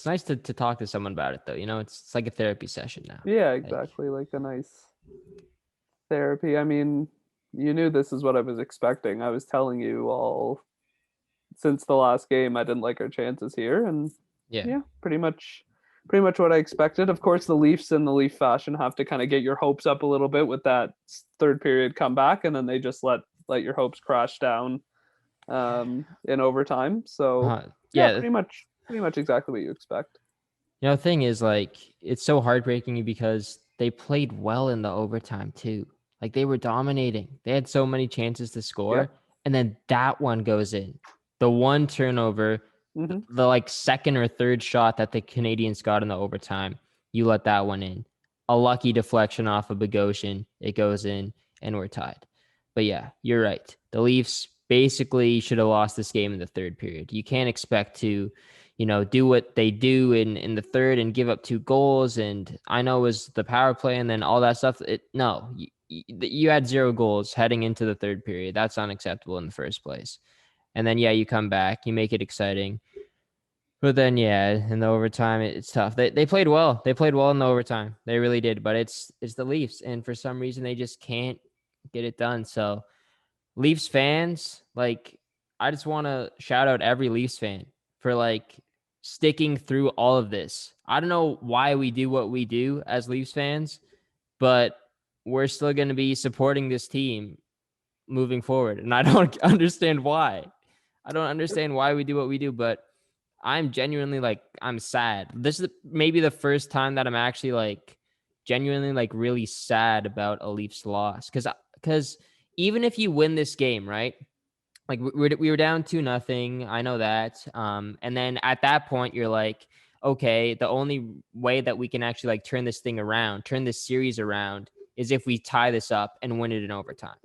it's nice to talk to someone about it though. It's like a therapy session now. Yeah, Like, exactly. Like a nice therapy. I mean, you knew this is what I was expecting. I was telling you all since the last game I didn't like our chances here, and yeah. yeah, pretty much what I expected. Of course, the Leafs in the Leaf fashion have to kind of get your hopes up a little bit with that third period comeback, and then they just let your hopes crash down in overtime. So yeah, Yeah. pretty much exactly what you expect. The thing is, like, it's so heartbreaking because they played well in the overtime too. Like, they were dominating. They had so many chances to Yeah. score, and then that one goes in. The one turnover, Hmm. the like second or third shot that the Canadians got in the overtime, you let that one in. A lucky deflection off of Bogosian, it goes in, and we're tied. But yeah, you're right. The Leafs basically should have lost this game in the third period. You can't expect to do what they do in the third and give up 2 goals. And I know it was the power play and then all that stuff. No, you had 0 goals heading into the third period. That's unacceptable in the first place. And then, yeah, you come back, you make it exciting. But then, yeah, in the overtime, it's tough. They played well. They played well in the overtime. They really did. But it's the Leafs. And for some reason, they just can't get it done. So Leafs fans, like, I just want to shout out every Leafs fan for like sticking through all of this. I don't know why we do what we do as Leafs fans, but we're still going to be supporting this team moving forward. And I don't understand why. I don't understand why we do what we do, but I'm genuinely like, I'm sad. This is maybe the first time that I'm actually like genuinely like really sad about a Leafs loss. Because even if you win this game, right? Like we were down 2-0. I know that. And then at that point, you're like, okay, the only way that we can actually like turn this thing around, turn this series around, is if we tie this up and win it in overtime,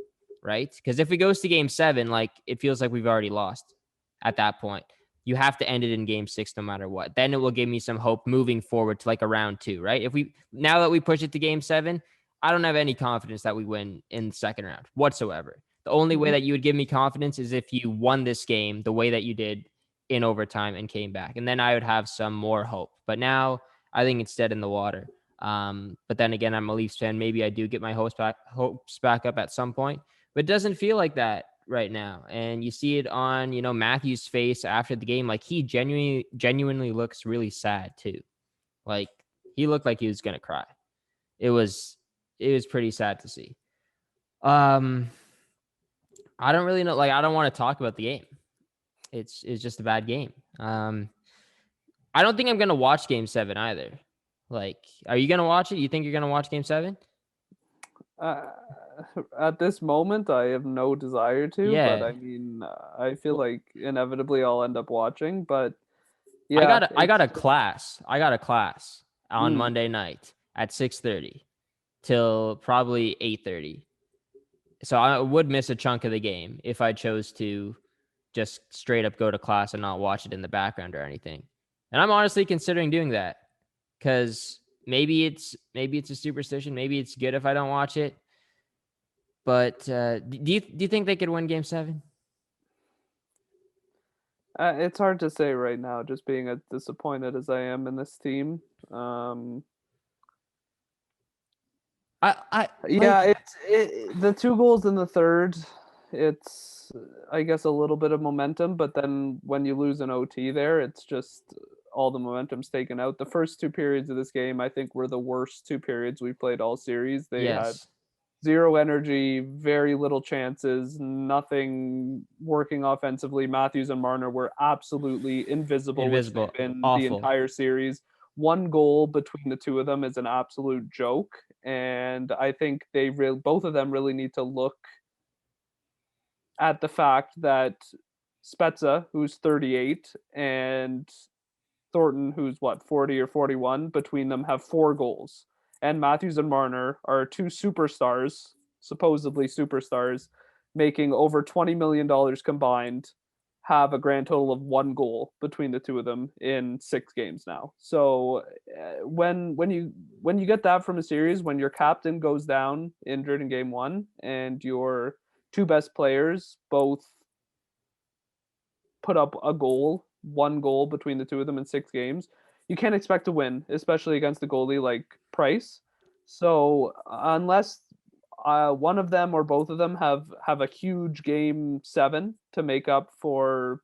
right? Because if it goes to game 7, like it feels like we've already lost at that point. You have to end it in game 6 no matter what. Then it will give me some hope moving forward to like a round 2, right? If we now that we push it to game 7, I don't have any confidence that we win in the second round whatsoever. The only way Hmm. that you would give me confidence is if you won this game the way that you did in overtime and came back. And then I would have some more hope. But now I think it's dead in the water. But then again, I'm a Leafs fan. Maybe I do get my hopes back up at some point. But it doesn't feel like that right now. And you see it on, Matthew's face after the game. Like he genuinely looks really sad too. Like he looked like he was gonna cry. It was pretty sad to see. Um, I don't really know. Like, I don't want to talk about the game. It's just a bad game. I don't think I'm gonna watch Game 7 either. Like, are you gonna watch it? You think you're gonna watch Game 7? Uh, at this moment, I have no desire to, but Yeah, I mean, I feel like inevitably I'll end up watching. But I yeah, got a, I got it's a class. I got a class on mm, Monday night at 6:30 till probably 8:30. So I would miss a chunk of the game if I chose to just straight up go to class and not watch it in the background or anything. And I'm honestly considering doing that because maybe it's a superstition. Maybe it's good if I don't watch it. But do you think they could win Game 7? it's hard to say right now, just being as disappointed as I am in this team. Um, I yeah, like the 2 goals in the third. It's I guess a little bit of momentum, but then when you lose an OT there, it's just all the momentum's taken out. The first 2 periods of this game, I think, were the worst 2 periods we played all series. They had yes, zero energy, very little chances, nothing working offensively. Matthews and Marner were absolutely invisible, which they've invisible, been the awful. entire series. 1 goal between the two of them is an absolute joke, and I think both of them really need to look at the fact that Spezza, who's 38, and Thornton, who's what, 40 or 41, between them have 4 goals. And Matthews and Marner are two superstars, supposedly superstars, making over $20 million combined, have a grand total of 1 goal between the two of them in 6 games now. So when you get that from a series, when your captain goes down injured in game one, and your two best players both put up 1 goal between the two of them in 6 games, you can't expect to win, especially against a goalie like Price. So unless one of them or both of them have a huge game 7 to make up for,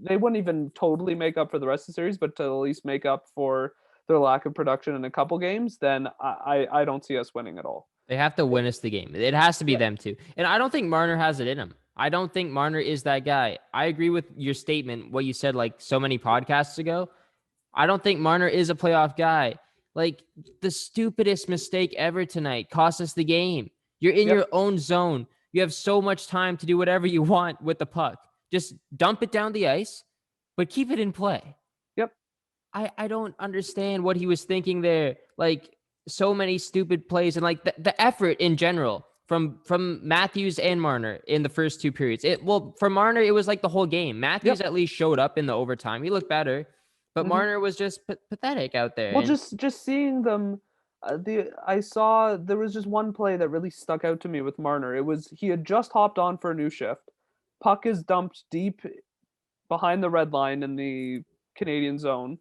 they wouldn't even totally make up for the rest of the series, but to at least make up for their lack of production in a couple games, then I don't see us winning at all. They have to win us the game. It has to be Yeah. them too. And I don't think Marner has it in him. I don't think Marner is that guy. I agree with your statement, what you said like so many podcasts ago. I don't think Marner is a playoff guy. Like the stupidest mistake ever tonight cost us the game. You're in your own zone. You have so much time to do whatever you want with the puck. Just dump it down the ice, but keep it in play. Yep. I don't understand what he was thinking there. Like so many stupid plays and like the effort in general from Matthews and Marner in the first 2 periods. For Marner, it was like the whole game. Matthews at least showed up in the overtime. He looked better, but Marner was just pathetic out there. Well, just seeing them, I saw there was just one play that really stuck out to me with Marner. It was he had just hopped on for a new shift. Puck is dumped deep behind the red line in the Canadian zone,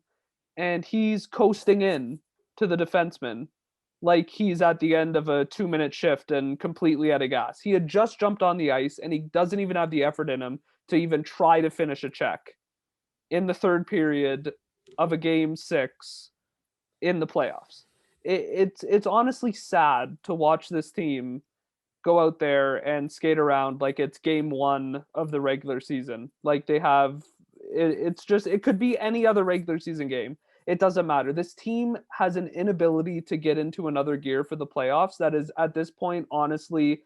and he's coasting in to the defenseman like he's at the end of a 2-minute shift and completely out of gas. He had just jumped on the ice, and he doesn't even have the effort in him to even try to finish a check in the third period of a game 6 in the playoffs. It's honestly sad to watch this team go out there and skate around like it's game 1 of the regular season. Like they have, it's just, it could be any other regular season game. It doesn't matter. This team has an inability to get into another gear for the playoffs that is at this point, honestly,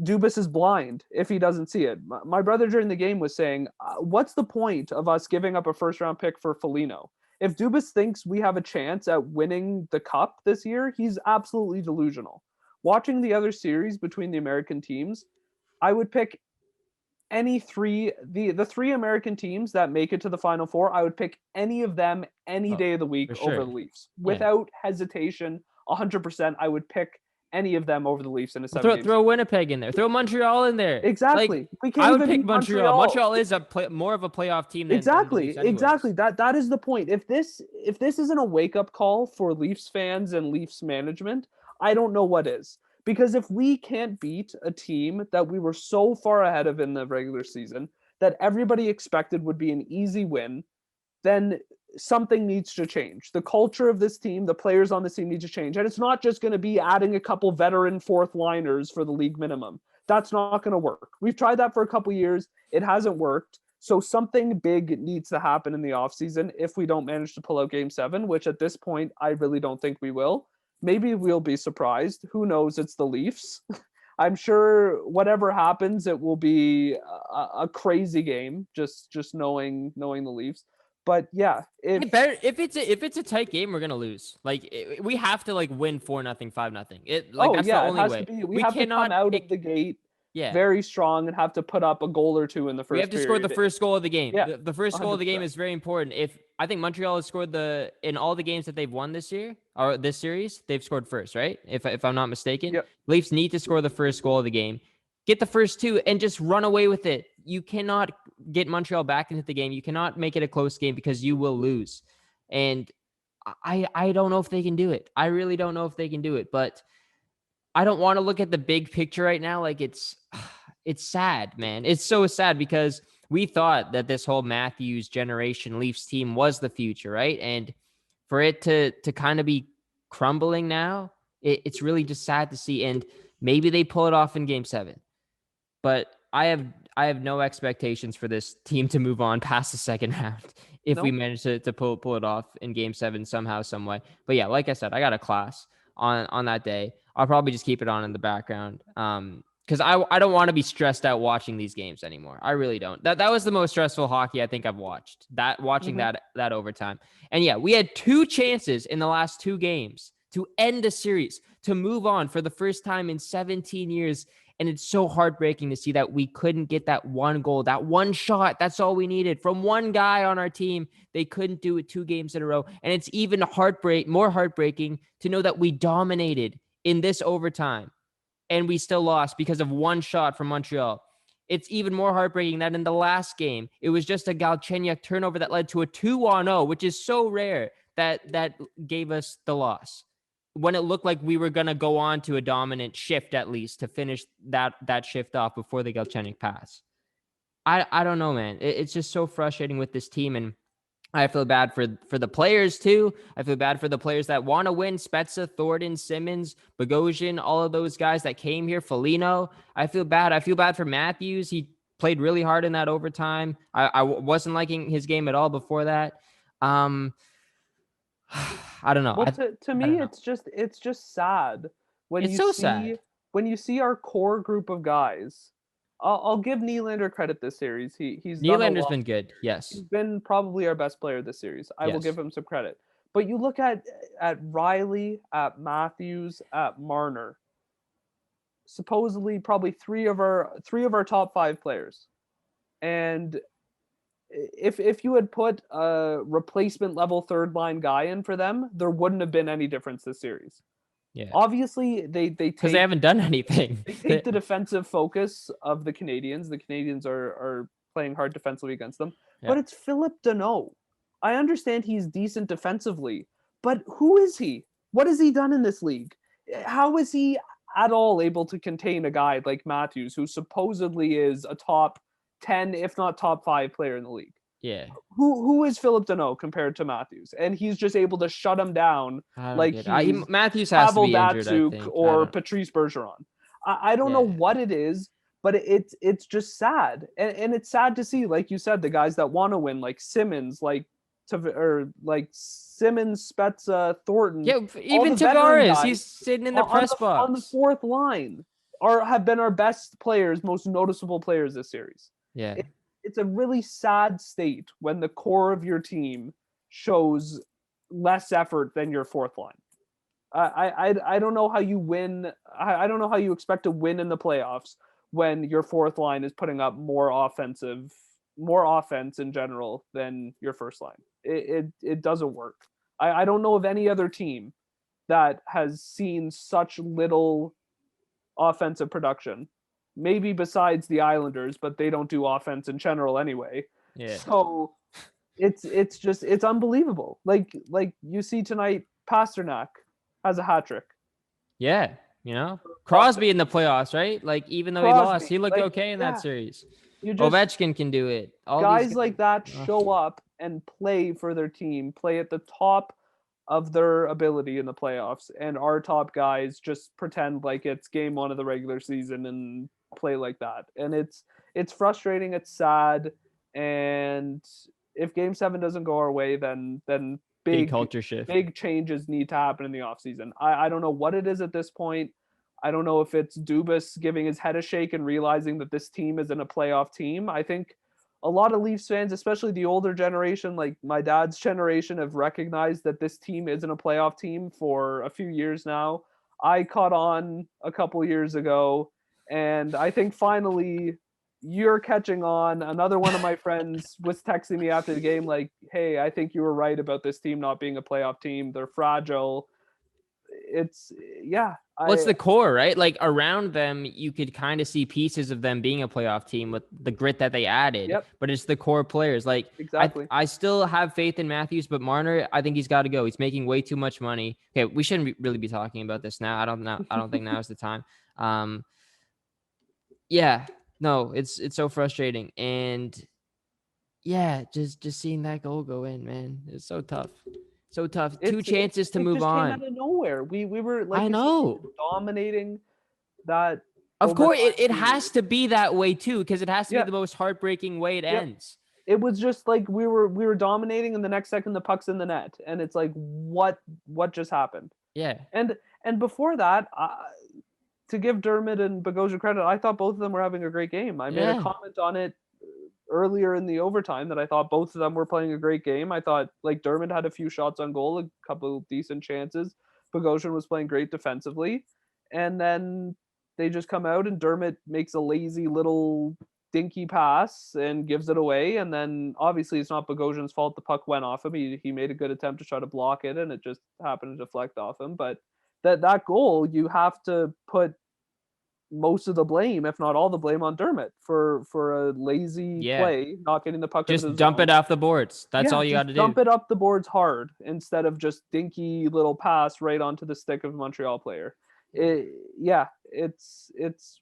Dubas is blind if he doesn't see it. My brother during the game was saying, what's the point of us giving up a first round pick for Foligno? If Dubas thinks we have a chance at winning the cup this year, he's absolutely delusional. Watching the other series between the American teams, I would pick any three, the 3 American teams that make it to the Final Four, I would pick any of them any day of the week over the Leafs. Without hesitation, 100%, I would pick any of them over the Leafs in a 7-game throw Winnipeg in there. Throw Montreal in there. Exactly. Like, I would pick Montreal. Montreal is more of a playoff team than exactly. That is the point. If this isn't a wake-up call for Leafs fans and Leafs management, I don't know what is. Because if we can't beat a team that we were so far ahead of in the regular season that everybody expected would be an easy win, then something needs to change. The culture of this team, the players on this team need to change. And it's not just going to be adding a couple veteran fourth liners for the league minimum. That's not going to work. We've tried that for a couple years. It hasn't worked. So something big needs to happen in the offseason if we don't manage to pull out game 7, which at this point, I really don't think we will. Maybe we'll be surprised. Who knows? It's the Leafs. I'm sure whatever happens, it will be a crazy game, just knowing the Leafs. But yeah, if it's a tight game, we're gonna lose. Like we have to win 4-0, 5-0. That's the only way. We have to come out of the gate very strong and have to put up a goal or two in the first. We have to score the first goal of the game. Yeah, the first goal of the game is very important. I think Montreal has scored in all the games that they've won this year or this series, they've scored first, right? If I'm not mistaken. Yep. Leafs need to score the first goal of the game. Get the first 2 and just run away with it. You cannot get Montreal back into the game. You cannot make it a close game because you will lose. And I don't know if they can do it. I really don't know if they can do it. But I don't want to look at the big picture right now. Like it's sad, man. It's so sad because we thought that this whole Matthews generation Leafs team was the future, right? And for it to kind of be crumbling now, it's really just sad to see. And maybe they pull it off in game 7. But I have no expectations for this team to move on past the second round if we manage to pull it off in game 7 somehow, some way. But yeah, like I said, I got a class on that day. I'll probably just keep it on in the background. Because I don't want to be stressed out watching these games anymore. I really don't. That was the most stressful hockey I think I've watched. Watching that overtime. And yeah, we had 2 chances in the last 2 games to end the series, to move on for the first time in 17 years. And it's so heartbreaking to see that we couldn't get that one goal, that one shot. That's all we needed from one guy on our team. They couldn't do it 2 games in a row. And it's even more heartbreaking to know that we dominated in this overtime and we still lost because of one shot from Montreal. It's even more heartbreaking that in the last game, it was just a Galchenyuk turnover that led to a 2-0, which is so rare that gave us the loss. When it looked like we were going to go on to a dominant shift, at least to finish that shift off before the Galchenyuk pass. I don't know, man. It's just so frustrating with this team, and I feel bad for the players too. I feel bad for the players that want to win. Spezza, Thornton, Simmons, Bogosian, all of those guys that came here. Foligno. I feel bad. I feel bad for Matthews. He played really hard in that overtime. I wasn't liking his game at all before that. I don't know. Well, to me, know. it's just sad when It's you so see sad. when you see our core group of guys. I'll give Nylander credit this series. He's done a Nylander's lot. been good. Yes. He's been probably our best player this series. I will Yes. give him some credit. But you look at Riley, at Matthews, at Marner. Supposedly, probably three of our top 5 players, and if you had put a replacement level third line guy in for them, there wouldn't have been any difference this series. Yeah. Obviously, they Because they haven't done anything. They take the defensive focus of the Canadiens. The Canadiens are playing hard defensively against them. Yeah. But it's Philip Deneau. I understand he's decent defensively, but who is he? What has he done in this league? How is he at all able to contain a guy like Matthews, who supposedly is a top 10, if not top 5 player in the league? Yeah. Who is Philip Deneau compared to Matthews? And he's just able to shut him down like he's Matthews has to be injured, I Datsuk think. or Patrice Bergeron. I don't know what it is, but it's just sad. And it's sad to see, like you said, the guys that want to win, like Simmons, like Simmons, Spezza, Thornton. Yeah, even Tavares, he's sitting in the press box. On the fourth line have been our best players, most noticeable players this series. Yeah. It's a really sad state when the core of your team shows less effort than your fourth line. I don't know how you win. I don't know how you expect to win in the playoffs when your fourth line is putting up more offense in general than your first line. It doesn't work. I don't know of any other team that has seen such little offensive production. Maybe besides the Islanders, but they don't do offense in general anyway. Yeah. So it's unbelievable. Like you see tonight, Pasternak has a hat trick. Yeah, Crosby in the playoffs, right? Like even though he lost, he looked okay in that series. Ovechkin can do it. All guys like that show up and play for their team, play at the top of their ability in the playoffs, and our top guys just pretend like it's game 1 of the regular season and play like that. And it's frustrating, it's sad, and if game 7 doesn't go our way, then big culture shift, big changes need to happen in the offseason. I don't know what it is at this point. I don't know if it's Dubas giving his head a shake and realizing that this team isn't a playoff team. I think a lot of Leafs fans, especially the older generation, like my dad's generation, have recognized that this team isn't a playoff team for a few years now. I caught on a couple years ago, and I think finally you're catching on. Another one of my friends was texting me after the game like, hey, I think you were right about this team not being a playoff team. They're fragile. It's what's the core, right? Like around them, you could kind of see pieces of them being a playoff team with the grit that they added. Yep. But it's the core players. Like exactly. I still have faith in Matthews, but Marner, I think he's got to go. He's making way too much money. Okay, we shouldn't really be talking about this now. I don't think now is the time. Yeah, no, it's so frustrating, and yeah, just seeing that goal go in, man, it's so tough. So tough. Two chances to move on. Came out of nowhere. We were like, I know, dominating that. Of course, it has to be that way too, because it has to be the most heartbreaking way it ends. It was just like we were dominating, and the next second the puck's in the net, and it's like what just happened? Yeah. And before that, to give Dermott and Bogosian credit, I thought both of them were having a great game. I made a comment on it earlier in the overtime that I thought both of them were playing a great game. I thought like Dermott had a few shots on goal, a couple of decent chances. Bogosian was playing great defensively. And then they just come out and Dermott makes a lazy little dinky pass and gives it away. And then obviously it's not Bogosian's fault. The puck went off him. He made a good attempt to try to block it and it just happened to deflect off him. But that goal, you have to put most of the blame, if not all the blame, on Dermott for a lazy play, not getting the puck out of the Just dump zone. it off the boards. That's all you got to do. Dump it up the boards hard instead of just dinky little pass right onto the stick of a Montreal player. It's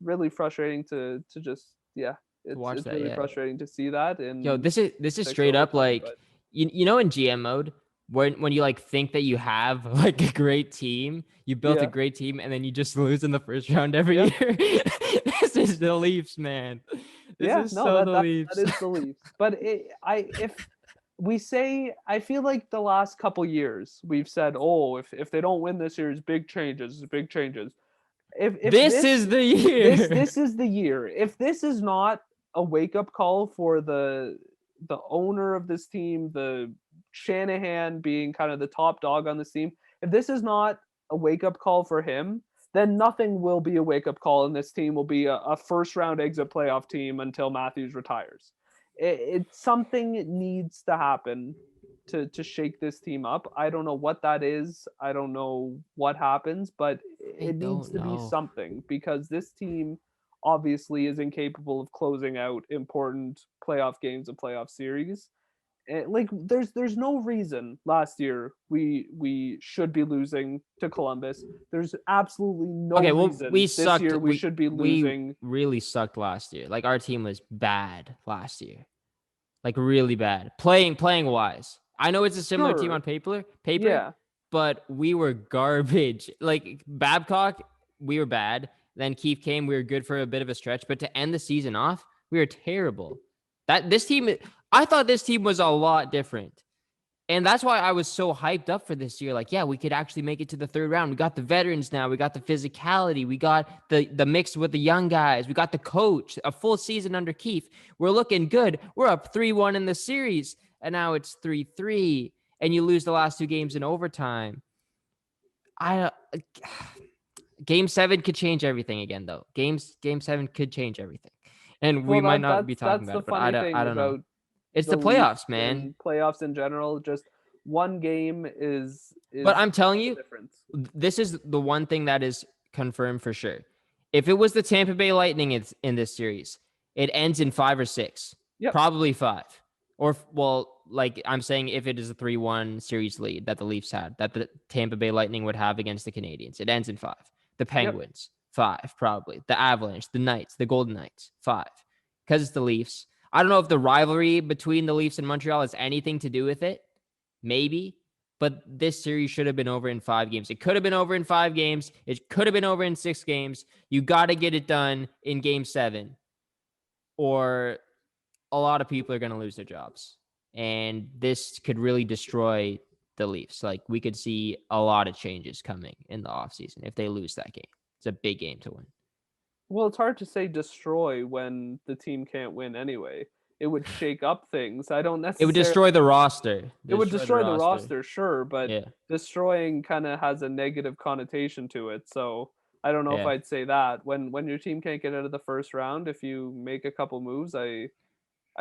really frustrating to just watch it's that, really frustrating to see that. And yo, this is straight up like you know in GM mode when you like think that you have like a great team, you built a great team, and then you just lose in the first round every year. This is the Leafs, man. That is the Leafs. That is the Leafs. But I feel like the last couple years we've said, oh, if they don't win this series, big changes. If this is the year. This is the year. If this is not a wake-up call for the owner of this team, the Shanahan being kind of the top dog on this team, if this is not a wake-up call for him, then nothing will be a wake-up call, and this team will be a first-round exit playoff team until Matthews retires. It's something needs to happen to shake this team up. I don't know what that is. I don't know what happens, but it needs to be something, because this team obviously is incapable of closing out important playoff games and playoff series. And like there's no reason last year we should be losing to Columbus. There's absolutely no reason we this sucked. year we should be losing. We really sucked last year. Like our team was bad last year. Like really bad. Playing wise. I know it's a similar team on paper, but we were garbage. Like Babcock, we were bad. Then Keefe came, we were good for a bit of a stretch, but to end the season off, we were terrible. I thought this team was a lot different. And that's why I was so hyped up for this year. Like, yeah, we could actually make it to the third round. We got the veterans now. We got the physicality. We got the mix with the young guys. We got the coach, a full season under Keefe. We're looking good. We're up 3-1 in the series, and now it's 3-3, and you lose the last two games in overtime. Game 7 could change everything again, though. Game 7 could change everything. And we might not be talking about it, but I don't know. It's the playoffs, man. Playoffs in general, just one game is But I'm telling you, this is the one thing that is confirmed for sure. If it was the Tampa Bay Lightning in this series, it ends in 5 or 6. Probably 5. Or, well, like I'm saying, if it is a 3-1 series lead that the Leafs had, that the Tampa Bay Lightning would have against the Canadiens, it ends in 5. The Penguins, 5, probably. The Avalanche, the Knights, the Golden Knights, 5. Because it's the Leafs. I don't know if the rivalry between the Leafs and Montreal has anything to do with it. Maybe. But this series should have been over in 5 games. It could have been over in 5 games. It could have been over in 6 games. You got to get it done in Game 7. Or a lot of people are going to lose their jobs. And this could really destroy the Leafs. Like, we could see a lot of changes coming in the offseason if they lose that game. It's a big game to win. Well, it's hard to say destroy when the team can't win anyway. It would shake up things. I don't necessarily... It would destroy the roster. It would destroy the roster, sure, but destroying kind of has a negative connotation to it. So I don't know if I'd say that. When your team can't get out of the first round, if you make a couple moves, I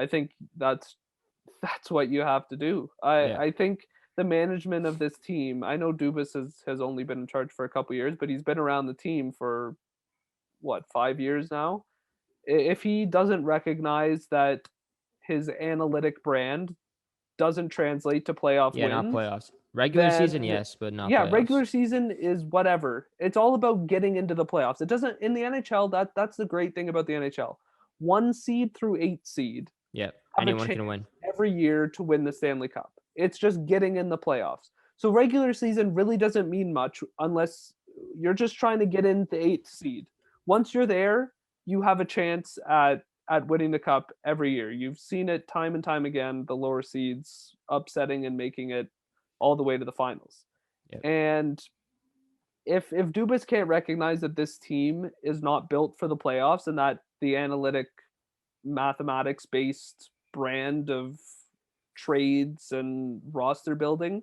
think that's what you have to do. I think the management of this team, I know Dubas has only been in charge for a couple years, but he's been around the team for 5 years now. If he doesn't recognize that his analytic brand doesn't translate to playoff wins, not playoffs. Regular season, yes, but not playoffs. Regular season is whatever. It's all about getting into the playoffs. It doesn't in the NHL. That's the great thing about the NHL. 1 seed through 8 seed. Yeah, anyone can win every year to win the Stanley Cup. It's just getting in the playoffs. So regular season really doesn't mean much unless you're just trying to get in the 8th seed. Once you're there, you have a chance at winning the cup every year. You've seen it time and time again, the lower seeds upsetting and making it all the way to the finals. Yep. And if Dubas can't recognize that this team is not built for the playoffs and that the analytic, mathematics-based brand of trades and roster building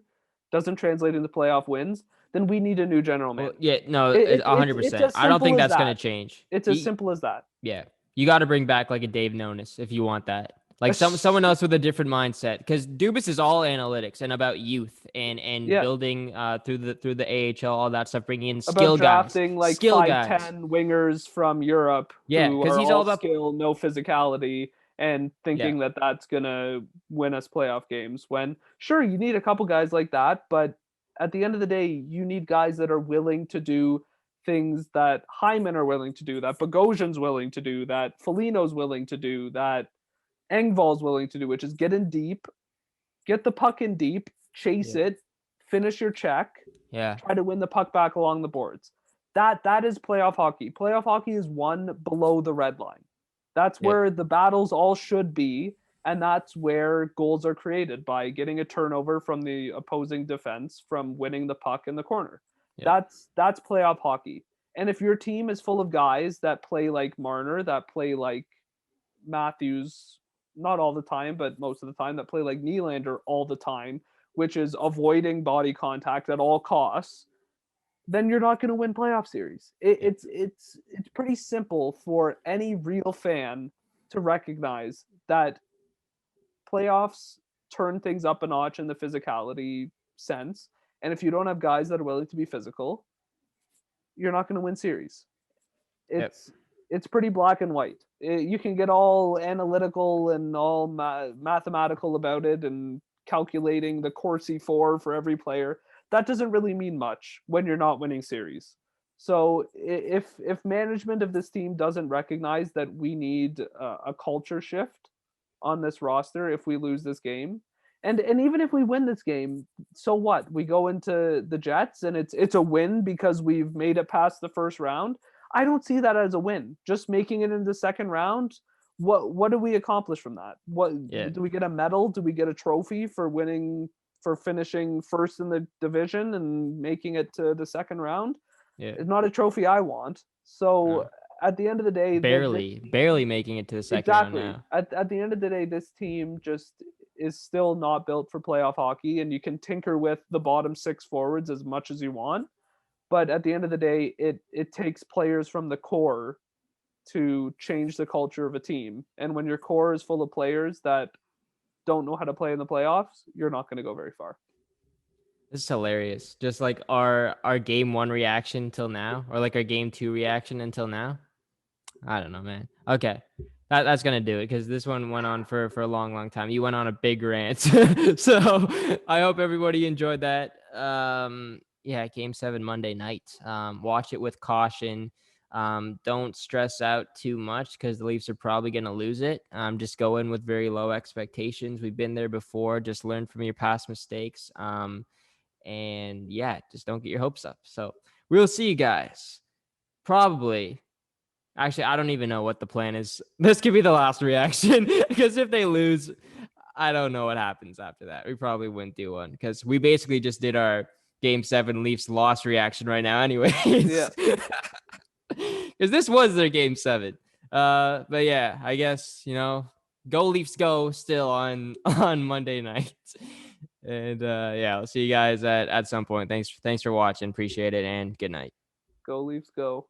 doesn't translate into playoff wins, then we need a new general manager. 100%. I don't think that's going to change. It's as simple as that. Yeah. You got to bring back like a Dave Nonis if you want that. Like someone else with a different mindset, because Dubas is all analytics and about youth and Yeah, building through the AHL, all that stuff, bringing in about skill guys, drafting like skill guys. 5'10" wingers from Europe Yeah, who because are he's all all about skill, no physicality, and yeah, thinking that that's gonna win us playoff games. When sure, you need a couple guys like that, but at the end of the day, you need guys that are willing to do things that Hyman are willing to do, that Bogosian's willing to do, that Foligno's willing to do, that Engvall's willing to do, which is get in deep, get the puck in deep, chase yeah, it, finish your check, yeah, try to win the puck back along the boards. That is playoff hockey. Playoff hockey is one below the red line. That's yeah, where the battles all should be, and that's where goals are created by getting a turnover from the opposing defense from winning the puck in the corner. yeah, That's playoff hockey. And if your team is full of guys that play like Marner, that play like Matthews, not all the time, but most of the time, that play like Nylander all the time, which is avoiding body contact at all costs, then you're not going to win playoff series. yeah. It's pretty simple for any real fan to recognize that playoffs turn things up a notch in the physicality sense, and if you don't have guys that are willing to be physical, you're not going to win series. Yep. It's pretty black and white. You can get all analytical and all mathematical about it and calculating the Corsi for every player. That doesn't really mean much when you're not winning series. So if management of this team doesn't recognize that we need a culture shift on this roster if we lose this game, and even if we win this game, so what? We go into the Jets and it's a win because we've made it past the first round. I don't see that as a win. Just making it in the second round, what do we accomplish from that? What Yeah. do we get a medal? Do we get a trophy for winning for finishing first in the division and making it to the second round? Yeah. It's not a trophy I want. So No. at the end of the day, Barely making it to the second round exactly. now. At the end of the day, this team just is still not built for playoff hockey, and you can tinker with the bottom six forwards as much as you want. But at the end of the day, it takes players from the core to change the culture of a team. And when your core is full of players that don't know how to play in the playoffs, you're not going to go very far. This is hilarious. Just like our game one reaction till now, or like our game two reaction until now. I don't know, man. Okay. That's gonna do it because this one went on for a long time. You went on a big rant. So I hope everybody enjoyed that. Yeah, game 7 Monday night. Watch it with caution. Don't stress out too much because the Leafs are probably gonna lose it. Just go in with very low expectations. We've been there before. Just learn from your past mistakes. And yeah, just don't get your hopes up. So we'll see you guys. Probably. Actually, I don't even know what the plan is. This could be the last reaction because if they lose, I don't know what happens after that. We probably wouldn't do one because we basically just did our game 7 Leafs loss reaction right now anyways. Yeah. Because this was their game 7. But yeah, I guess, go Leafs go still on Monday night. And yeah, I'll see you guys at some point. Thanks for watching. Appreciate it and good night. Go Leafs, go.